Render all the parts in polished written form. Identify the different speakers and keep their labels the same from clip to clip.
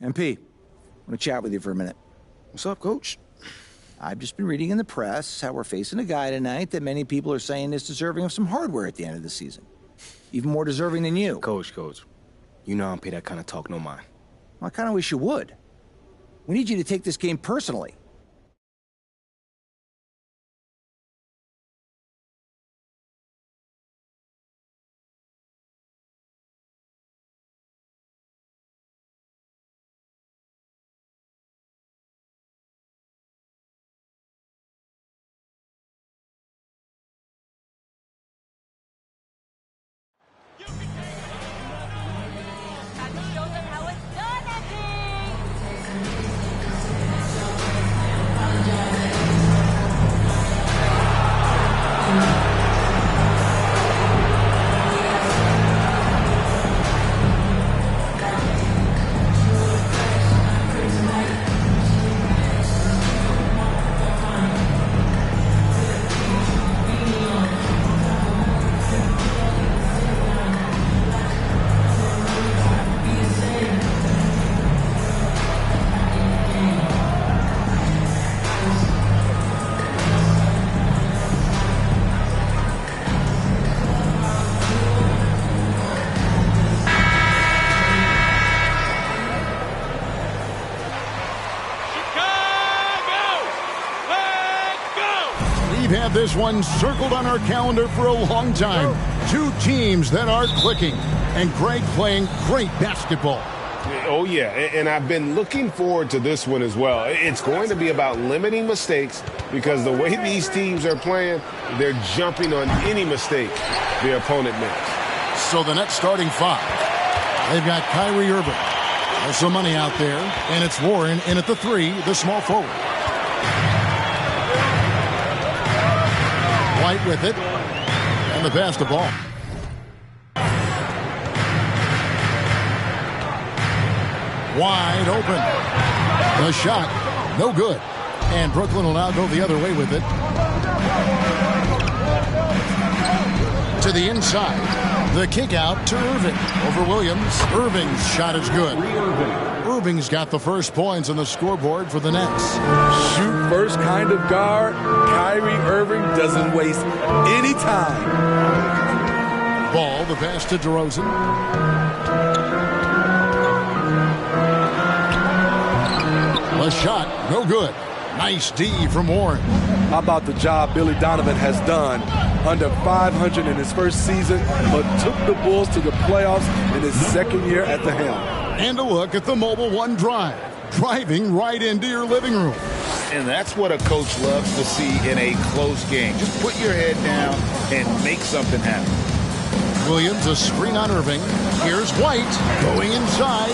Speaker 1: MP, I want to chat with you for a minute.
Speaker 2: What's up, Coach?
Speaker 1: I've just been reading in the press how we're facing a guy tonight that many people are saying is deserving of some hardware at the end of the season. Even more deserving than you.
Speaker 2: Coach, you know I don't pay that kind of talk no mind.
Speaker 1: Well, I kind of wish you would. We need you to take this game personally.
Speaker 3: We've had this one circled on our calendar for a long time. Two teams that are clicking, and Greg playing great basketball.
Speaker 4: Oh, yeah, and I've been looking forward to this one as well. It's going to be about limiting mistakes because the way these teams are playing, they're jumping on any mistake the opponent makes.
Speaker 3: So the Nets starting five. They've got Kyrie Irving. There's some money out there, and it's Warren in at the three, the small forward. White with it, and the pass to Ball. Wide open. The shot, no good. And Brooklyn will now go the other way with it. To the inside. The kick out to Irving. Over Williams. Irving's shot is good. Irving's got the first points on the scoreboard for the Nets.
Speaker 5: Shoot first kind of guard. Kyrie Irving doesn't waste any time.
Speaker 3: Ball, the pass to DeRozan. The shot, no good. Nice D from Warren.
Speaker 5: How about the job Billy Donovan has done? Under 500 in his first season, but took the Bulls to the playoffs in his second year at the helm.
Speaker 3: And a look at the Mobile One Drive, driving right into your living room.
Speaker 6: And that's what a coach loves to see in a close game. Just put your head down and make something happen.
Speaker 3: Williams, a screen on Irving. Here's White going inside.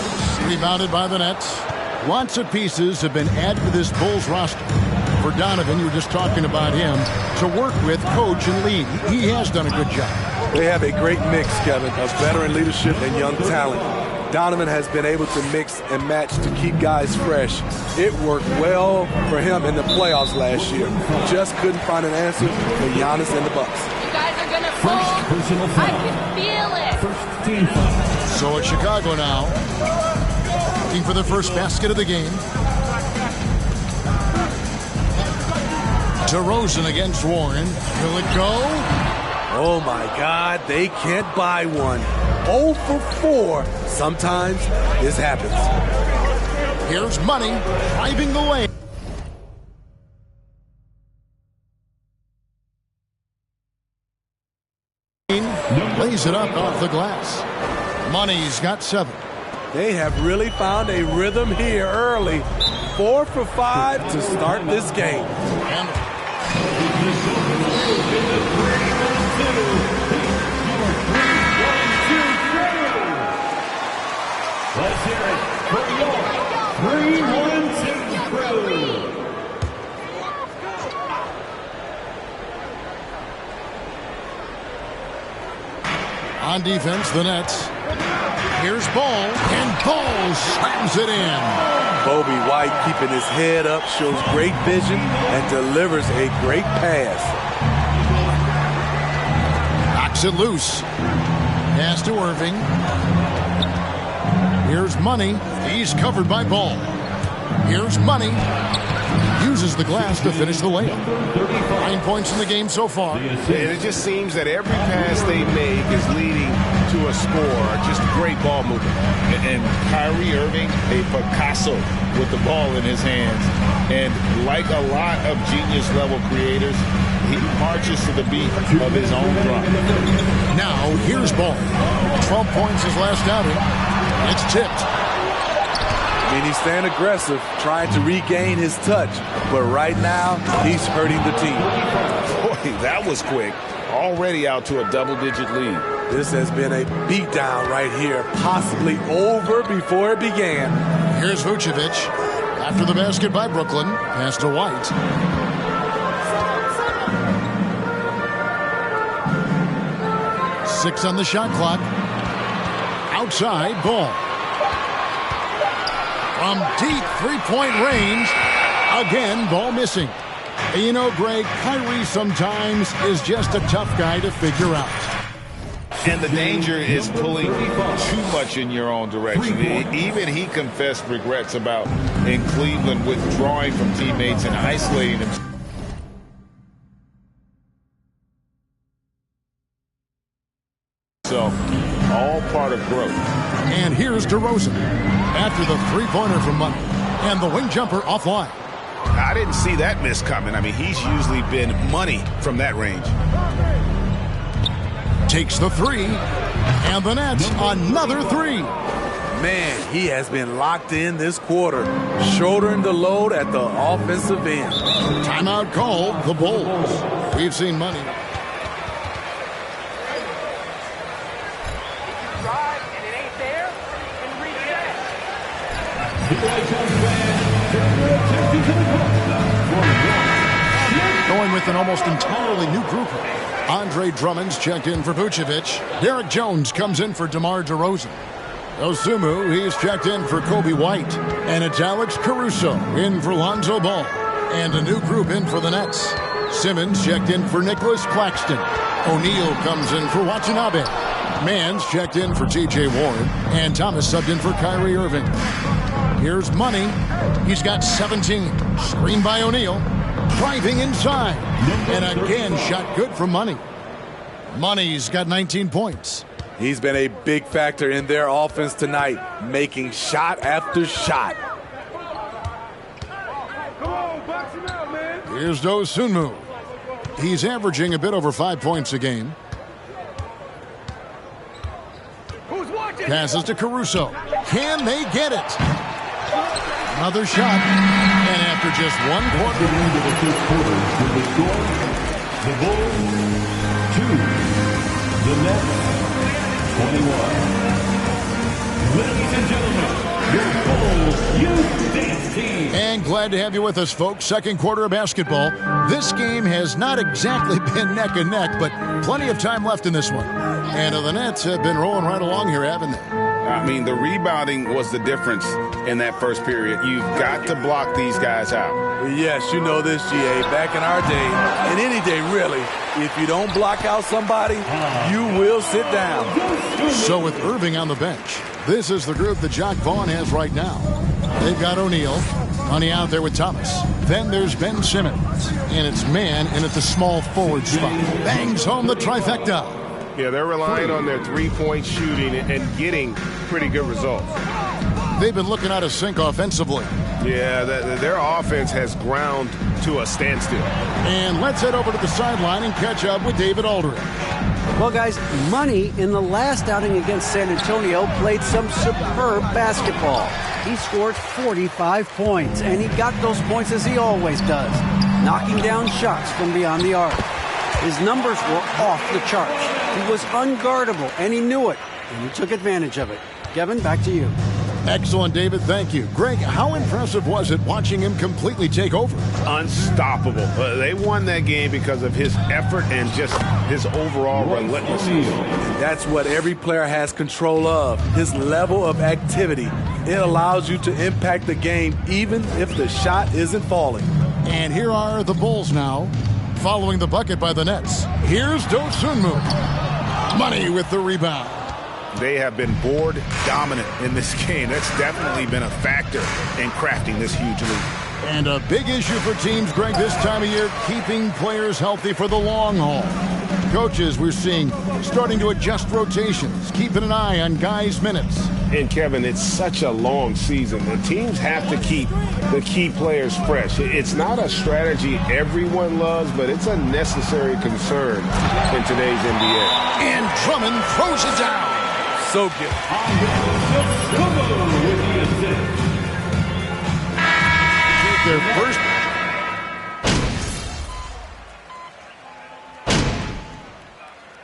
Speaker 3: Rebounded by the Nets. Lots of pieces have been added to this Bulls roster. For Donovan, you were just talking about him, to work with, coach, and lead. He has done a good job.
Speaker 5: They have a great mix, Kevin, of veteran leadership and young talent. Donovan has been able to mix and match to keep guys fresh. It worked well for him in the playoffs last year. Just couldn't find an answer for Giannis and the Bucks.
Speaker 7: You guys are going to fall. I can feel it.
Speaker 3: First team foul. So it's Chicago now. Looking for the first basket of the game. DeRozan against Warren. Will it go?
Speaker 5: Oh, my God. They can't buy one. 0 for 4. Sometimes this happens.
Speaker 3: Here's Money driving the lane. Lays it up off the glass. Money's got 7.
Speaker 5: They have really found a rhythm here early. 4 for 5 to start this game.
Speaker 8: Let's hear it for your 3-1-2 crew.
Speaker 3: On defense, the Nets. Here's Ball, and Ball slams it in.
Speaker 5: Bobby White keeping his head up, shows great vision, and delivers a great pass.
Speaker 3: Knocks it loose. Pass to Irving. Here's Money. He's covered by Ball. Here's Money. Uses the glass to finish the layup. 9 points in the game so far.
Speaker 4: And it just seems that every pass they make is leading to a score. Just great ball movement.
Speaker 6: And Kyrie Irving, a Picasso with the ball in his hands. And like a lot of genius-level creators, he marches to the beat of his own drum.
Speaker 3: Now, here's Ball. 12 points his last outing. It's tipped.
Speaker 5: I mean, he's staying aggressive, trying to regain his touch. But right now, he's hurting the team.
Speaker 4: Boy, that was quick. Already out to a double-digit lead.
Speaker 5: This has been a beatdown right here, possibly over before it began.
Speaker 3: Here's Vucevic. After the basket by Brooklyn, pass to White. Six on the shot clock. Outside, Ball. From deep three-point range, again, Ball missing. You know, Greg, Kyrie sometimes is just a tough guy to figure out.
Speaker 6: And the danger is pulling too much in your own direction. Even he confessed regrets about in Cleveland withdrawing from teammates and isolating himself. All part of growth.
Speaker 3: And here's DeRozan after the three-pointer from Money. And the wing jumper offline.
Speaker 4: I didn't see that miss coming. I mean, he's usually been money from that range.
Speaker 3: Takes the three. And the Nets, another three.
Speaker 5: Man, he has been locked in this quarter, shouldering the load at the offensive end.
Speaker 3: Timeout called, the Bulls. We've seen Money. Going with an almost entirely new group. Andre Drummond's checked in for Vucevic. Derek Jones comes in for DeMar DeRozan. Osumu, he's checked in for Kobe White. And it's Alex Caruso in for Lonzo Ball. And a new group in for the Nets. Simmons checked in for Nicholas Claxton. O'Neal comes in for Watanabe. Mann's checked in for T.J. Warren. And Thomas subbed in for Kyrie Irving. Here's Money. He's got 17. Screened by O'Neal. Driving inside. And again, shot good from Money. Money's got 19 points.
Speaker 5: He's been a big factor in their offense tonight, making shot after shot.
Speaker 3: Here's Dosunmu. He's averaging a bit over 5 points a game. Passes to Caruso. Can they get it? Another shot. And after just one quarter.
Speaker 8: At the end of the first quarter, with the score, the Bulls 2, the Nets 21. Ladies and gentlemen, your Bulls Youth Dance Team.
Speaker 3: And glad to have you with us, folks. Second quarter of basketball. This game has not exactly been neck and neck, but plenty of time left in this one. And the Nets have been rolling right along here, haven't they?
Speaker 4: I mean, the rebounding was the difference in that first period. You've got to block these guys out.
Speaker 5: Yes, you know this, GA. Back in our day, and any day really, if you don't block out somebody, you will sit down.
Speaker 3: So with Irving on the bench, this is the group that Jacques Vaughn has right now. They've got O'Neal. Money out there with Thomas. Then there's Ben Simmons. And it's Mann in at the small forward spot. Bangs home the trifecta.
Speaker 4: Yeah, they're relying on their three-point shooting and getting pretty good results.
Speaker 3: They've been looking out of sync offensively.
Speaker 4: Yeah, their offense has ground to a standstill.
Speaker 3: And let's head over to the sideline and catch up with David Aldridge.
Speaker 9: Well, guys, Money in the last outing against San Antonio played some superb basketball. He scored 45 points, and he got those points as he always does, knocking down shots from beyond the arc. His numbers were off the charts. He was unguardable, and he knew it, and he took advantage of it. Kevin, back to you.
Speaker 3: Excellent, David. Thank you. Greg, how impressive was it watching him completely take over?
Speaker 4: Unstoppable. They won that game because of his effort and just his overall relentlessness.
Speaker 5: That's what every player has control of, his level of activity. It allows you to impact the game even if the shot isn't falling.
Speaker 3: And here are the Bulls now, following the bucket by the Nets. Here's Dosunmu. Money with the rebound.
Speaker 6: They have been board dominant in this game. That's definitely been a factor in crafting this huge lead.
Speaker 3: And a big issue for teams, Greg, this time of year, keeping players healthy for the long haul. Coaches, we're seeing, starting to adjust rotations, keeping an eye on guys' minutes.
Speaker 4: And, Kevin, it's such a long season. The teams have to keep the key players fresh. It's not a strategy everyone loves, but it's a necessary concern in today's NBA.
Speaker 3: And Drummond throws it down.
Speaker 5: So good.
Speaker 3: Their first.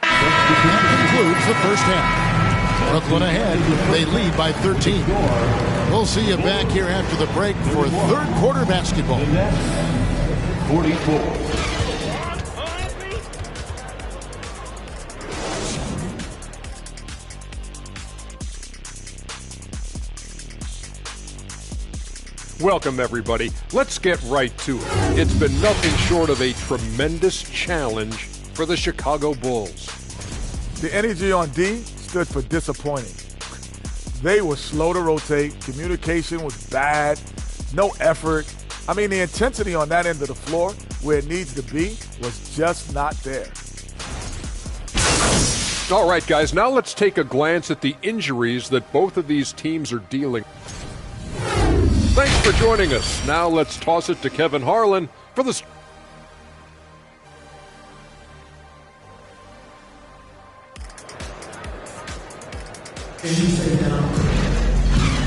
Speaker 3: Concludes the first half. Brooklyn ahead. They lead by 13. We'll see you back here after the break for third quarter basketball.
Speaker 8: 44.
Speaker 10: Welcome, everybody. Let's get right to it. It's been nothing short of a tremendous challenge for the Chicago Bulls.
Speaker 11: The energy on D stood for disappointing. They were slow to rotate. Communication was bad. No effort. I mean, the intensity on that end of the floor, where it needs to be, was just not there.
Speaker 10: All right, guys, now let's take a glance at the injuries that both of these teams are dealing. Thanks for joining us. Now let's toss it to Kevin Harlan for the...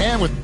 Speaker 3: And with...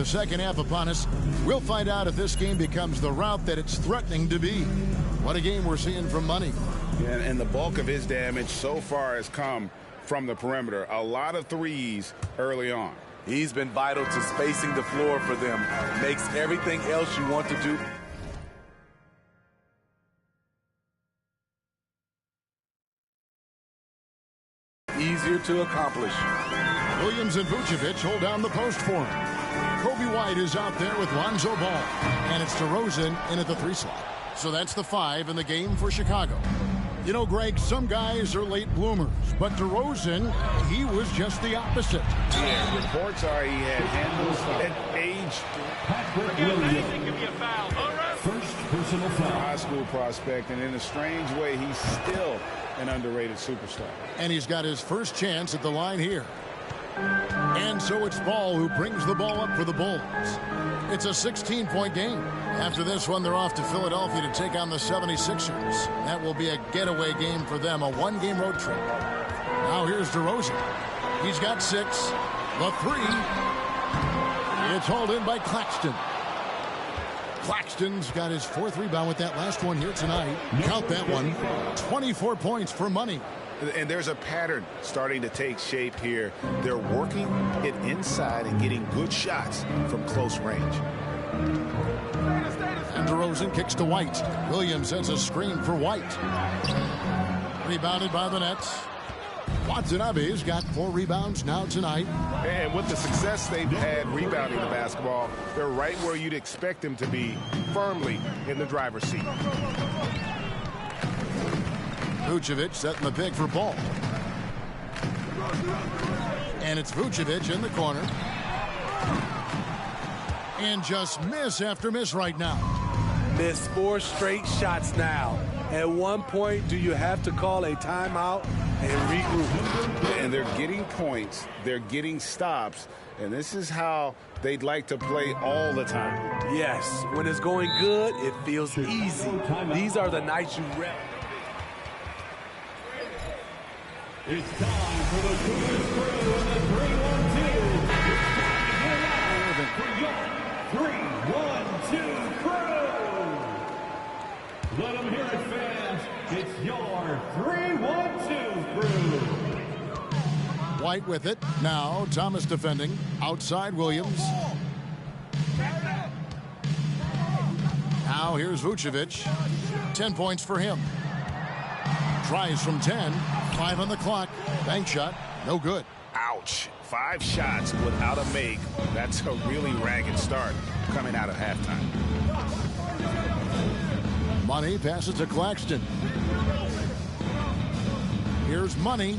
Speaker 3: The second half upon us. We'll find out if this game becomes the route that it's threatening to be. What a game we're seeing from Money.
Speaker 6: And the bulk of his damage so far has come from the perimeter. A lot of threes early on.
Speaker 5: He's been vital to spacing the floor for them. Makes everything else you want to do easier to accomplish.
Speaker 3: Williams and Vucevic hold down the post for him. Kobe White is out there with Lonzo Ball. And it's DeRozan in at the 3 slot. So that's the 5 in the game for Chicago. You know, Greg, some guys are late bloomers, but DeRozan, he was just the opposite.
Speaker 6: Yeah, reports are he had handles at age.
Speaker 8: First personal foul.
Speaker 6: High school prospect, and in a strange way, he's still an underrated superstar.
Speaker 3: And he's got his first chance at the line here. And so it's Ball who brings the ball up for the Bulls. It's a 16-point game. After this one, they're off to Philadelphia to take on the 76ers. That will be a getaway game for them, a one-game road trip. Now here's DeRozan. He's got 6. The 3. It's hauled in by Claxton. Claxton's got his 4th rebound with that last one here tonight. Count that one. 24 points for money.
Speaker 6: And there's a pattern starting to take shape here. They're working it inside and getting good shots from close range.
Speaker 3: And DeRozan kicks to White. Williams sets a screen for White. Rebounded by the Nets. Watanabe's got 4 rebounds now tonight.
Speaker 6: And with the success they've had rebounding the basketball, they're right where you'd expect them to be, firmly in the driver's seat.
Speaker 3: Vucevic setting the pick for Ball. And it's Vucevic in the corner. And just miss after miss right now.
Speaker 5: Missed 4 straight shots now. At one point, do you have to call a timeout and regroup?
Speaker 6: And they're getting points, they're getting stops, and this is how they'd like to play all the time.
Speaker 5: Yes, when it's going good, it feels easy. These are the nights you rep.
Speaker 8: It's time for the Cougars crew and the 3-1-2. For your 3-1-2 crew. Let them hear it, fans. It's your 3-1-2 crew.
Speaker 3: White with it. Now Thomas defending. Outside Williams. Now here's Vucevic. 10 points for him. Tries from 10. 5 on the clock. Bank shot. No good.
Speaker 6: Ouch. 5 shots without a make. That's a really ragged start coming out of halftime.
Speaker 3: Money passes to Claxton. Here's Money.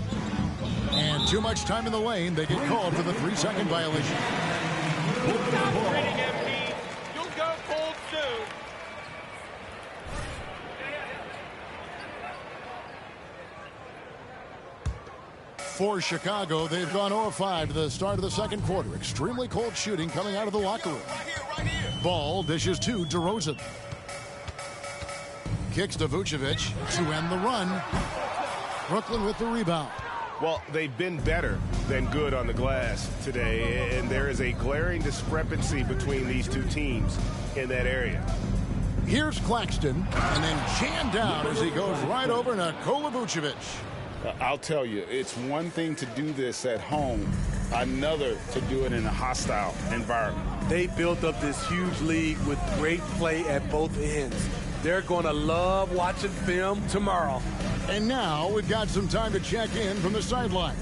Speaker 3: And too much time in the lane. They get called for the 3-second violation.
Speaker 12: You'll go cold soon.
Speaker 3: For Chicago, they've gone 0-5 to the start of the second quarter. Extremely cold shooting coming out of the locker room.
Speaker 12: Right here.
Speaker 3: Ball dishes to DeRozan. Kicks to Vucevic to end the run. Brooklyn with the rebound.
Speaker 6: Well, they've been better than good on the glass today, and there is a glaring discrepancy between these two teams in that area.
Speaker 3: Here's Claxton, and then jammed down as he goes right over Nikola Vucevic.
Speaker 6: I'll tell you, it's one thing to do this at home, another to do it in a hostile environment.
Speaker 5: They built up this huge league with great play at both ends. They're going to love watching film tomorrow.
Speaker 3: And now we've got some time to check in from the sideline.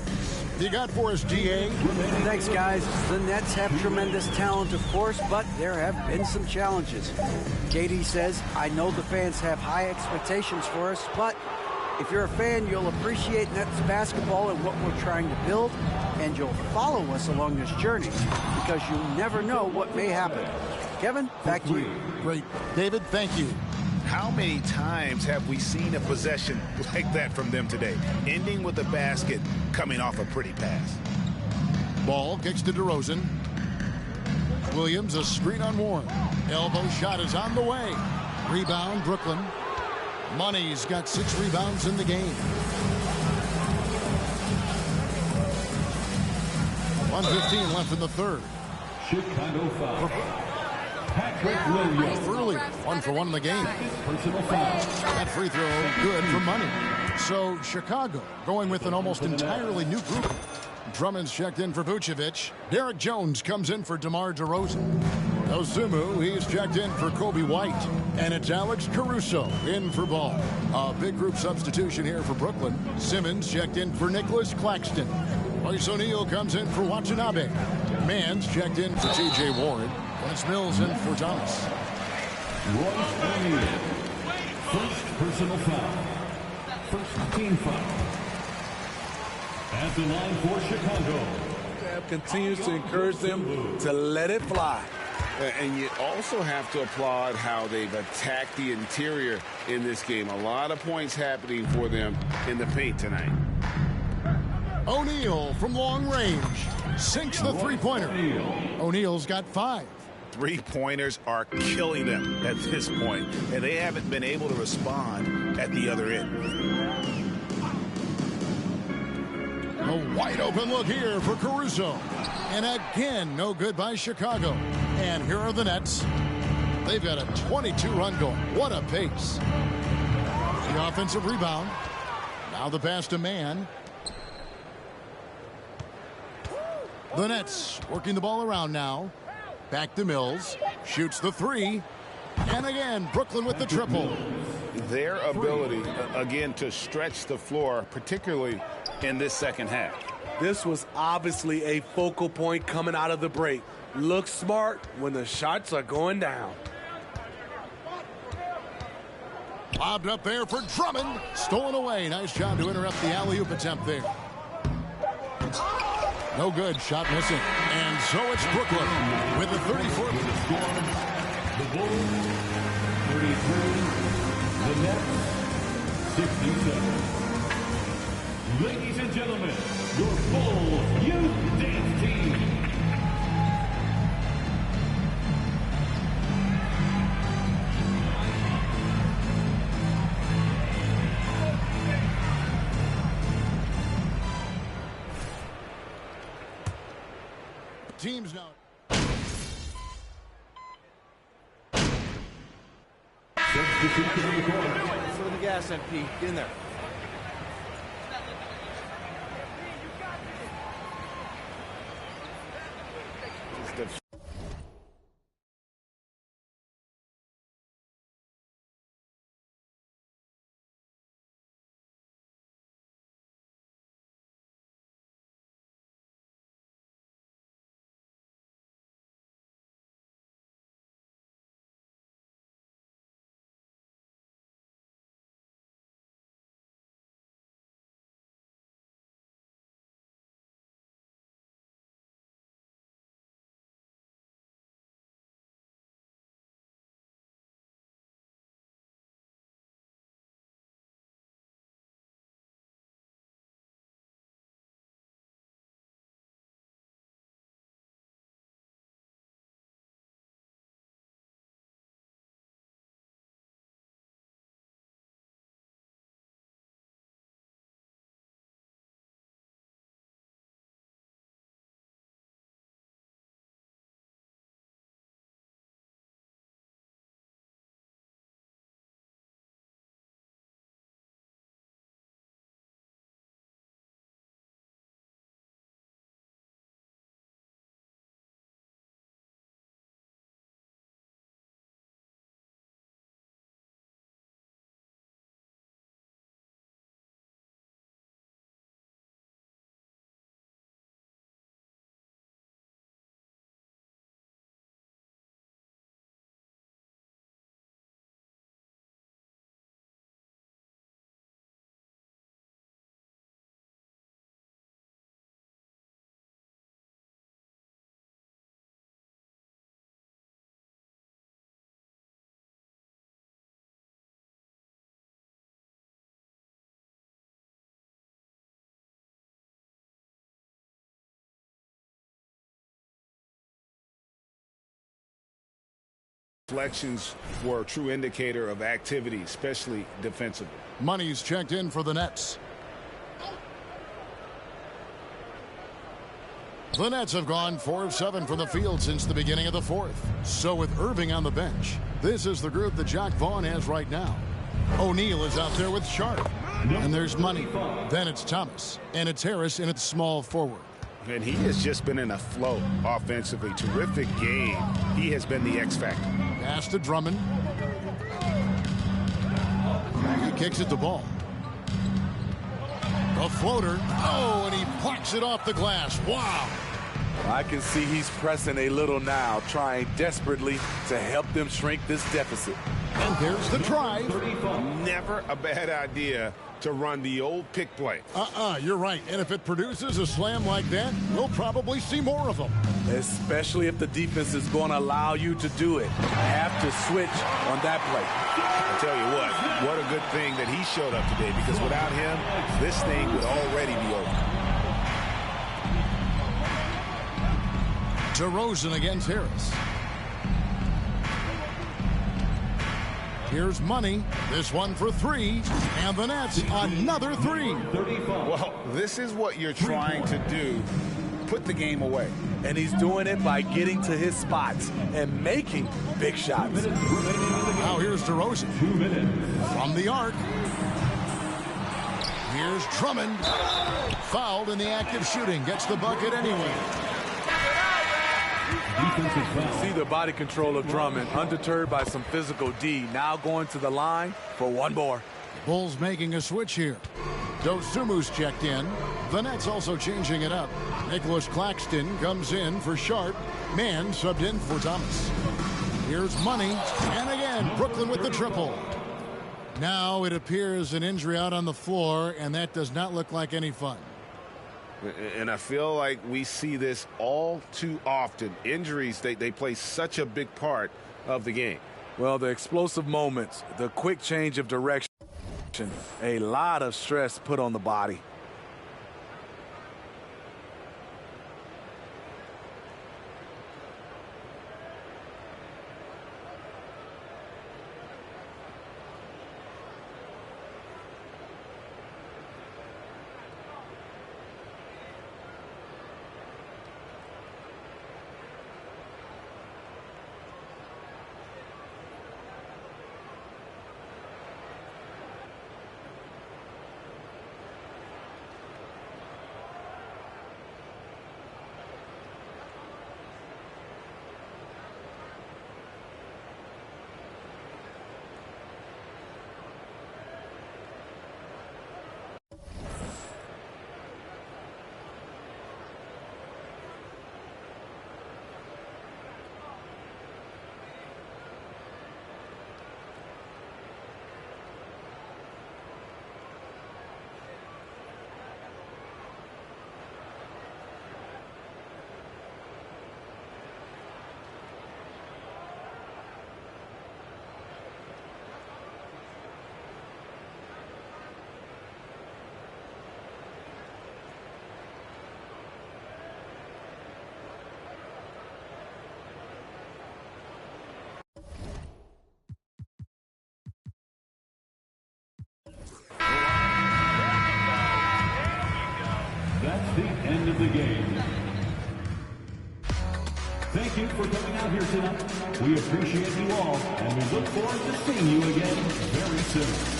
Speaker 3: You got for us, DA?
Speaker 9: Thanks, guys. The Nets have tremendous talent, of course, but there have been some challenges. KD says, I know the fans have high expectations for us, but if you're a fan, you'll appreciate Nets basketball and what we're trying to build, and you'll follow us along this journey because you never know what may happen. Kevin, back to you.
Speaker 3: Great. David, thank you.
Speaker 6: How many times have we seen a possession like that from them today, ending with a basket coming off a pretty pass?
Speaker 3: Ball kicks to DeRozan. Williams, a screen on Warren. Elbow shot is on the way. Rebound, Brooklyn. Money's got 6 rebounds in the game. 1:15 left in the third.
Speaker 8: Chicago foul. Patrick Williams.
Speaker 3: Early, 1 for 1 in the game.
Speaker 8: Personal foul.
Speaker 3: That free throw good for Money. So Chicago going with an almost entirely new group. Drummond's checked in for Vucevic. Derek Jones comes in for DeMar DeRozan. Ozumu, he's checked in for Kobe White. And it's Alex Caruso in for Ball. A big group substitution here for Brooklyn. Simmons checked in for Nicholas Claxton. Royce O'Neal comes in for Watanabe. Mans checked in for T.J. Warren. And it's Mills in for Thomas.
Speaker 8: Royce O'Neal. First personal foul. First team foul. At the line for Chicago.
Speaker 5: Continues to encourage them to let it fly.
Speaker 4: And you also have to applaud how they've attacked the interior in this game. A lot of points happening for them in the paint tonight.
Speaker 3: O'Neal from long range sinks the three-pointer. O'Neal's got 5.
Speaker 6: Three-pointers are killing them at this point, and they haven't been able to respond at the other end.
Speaker 3: A wide open look here for Caruso. And again, no good by Chicago. And here are the Nets. They've got a 22-run goal. What a pace. The offensive rebound. Now the pass to Mann. The Nets working the ball around now. Back to Mills. Shoots the 3. And again, Brooklyn with the triple.
Speaker 6: Their ability, again, to stretch the floor, particularly in this second half.
Speaker 5: This was obviously a focal point coming out of the break. Look smart when the shots are going down.
Speaker 3: Lobbed up there for Drummond. Stolen away. Nice job to interrupt the alley-oop attempt there. No good. Shot missing. And so it's Brooklyn with the 34th.
Speaker 8: The Bulls, 33. The Nets, 67. Ladies and gentlemen, your Bulls Youth Dance Team.
Speaker 3: Teams now.
Speaker 8: Substitution in the corner.
Speaker 2: Foot in the gas, MP. Get in there.
Speaker 6: Deflections were a true indicator of activity, especially defensively.
Speaker 3: Money's checked in for the Nets. The Nets have gone 4 of 7 from the field since the beginning of the fourth. So with Irving on the bench, this is the group that Jacque Vaughn has right now. O'Neal is out there with Sharp. And there's Money. Then it's Thomas. And it's Harris in its small forward.
Speaker 6: And he has just been in a flow offensively. Terrific game. He has been the X factor.
Speaker 3: Pass to Drummond. He kicks it to Ball. A floater. Oh, and he plucks it off the glass. Wow.
Speaker 5: I can see he's pressing a little now, trying desperately to help them shrink this deficit.
Speaker 3: And there's the drive.
Speaker 6: Never a bad idea
Speaker 4: to run the old pick play.
Speaker 3: You're right. And if it produces a slam like that, we'll probably see more of them.
Speaker 5: Especially if the defense is going to allow you to do it. Have to switch on that play.
Speaker 4: I tell you what a good thing that he showed up today, because without him, this thing would already be over.
Speaker 3: DeRozan against Harris. Here's Money. This one for three. And the Nets, another three.
Speaker 6: Well, this is what you're trying to do. Put the game away.
Speaker 5: And he's doing it by getting to his spots and making big shots.
Speaker 3: Now here's DeRozan.
Speaker 8: 2 minutes.
Speaker 3: From the arc. Here's Drummond. Fouled in the act of shooting. Gets the bucket anyway.
Speaker 5: See the body control of Drummond, undeterred by some physical D, now going to the line for one more.
Speaker 3: Bulls making a switch here. Dosumu's checked in. The Nets also changing it up. Nicholas Claxton comes in for Sharp. Mann subbed in for Thomas. Here's Money. And again, Brooklyn with the triple. Now it appears an injury out on the floor, and that does not look like any fun.
Speaker 4: And I feel like we see this all too often. Injuries, they play such a big part of the game.
Speaker 5: Well, the explosive moments, the quick change of direction, a lot of stress put on the body.
Speaker 8: That's the end of the game. Thank you for coming out here tonight. We appreciate you all, and we look forward to seeing you again very soon.